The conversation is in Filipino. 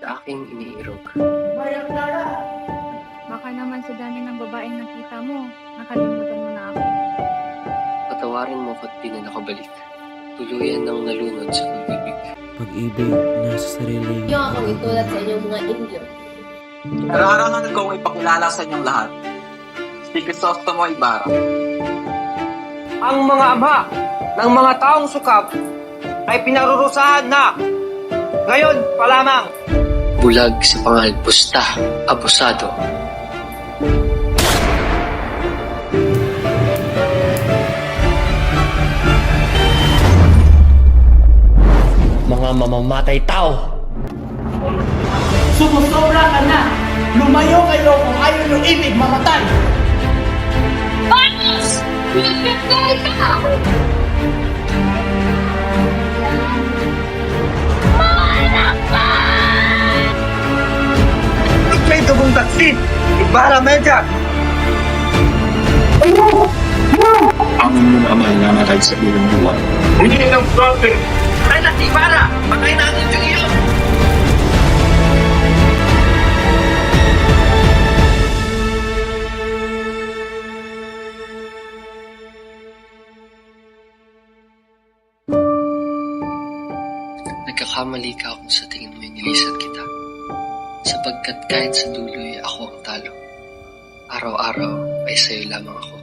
aking iniirog. Baka naman sa dami ng babaeng nakita mo, nakalimutan mo na ako. Patawarin mo ko't di na nakabalik. Tuluyan ng nalunod sa pag-ibig. Pag-ibig nasa sarili. Niyo akong itulad sa inyong mga Indio. Nararangan ko ipakilala sa inyong lahat. Si Crisostomo Ibarra. Ang mga ama ng mga taong sukab ay pinarurusahan na. Ngayon pa lamang. Bulag sa pangalpusta, abusado. Mga mamamatay tao. Sumusobra ka na! Lumayo kayo kung ayaw nyo ibig mamatay! Panos! Pinagkakay ka! May dugong taksin! Ibarra Medya! Ang inyong ama namatay sa ilang buwan. Hindi ng prophet! Patay na si Ibarra! Patay natin yung iyon! Nagkakamali ka kung sa tingin mo'y nilisan kita. Sapagkat kahit sa dulo'y ako ang talo. Araw-araw ay sa'yo lamang ako.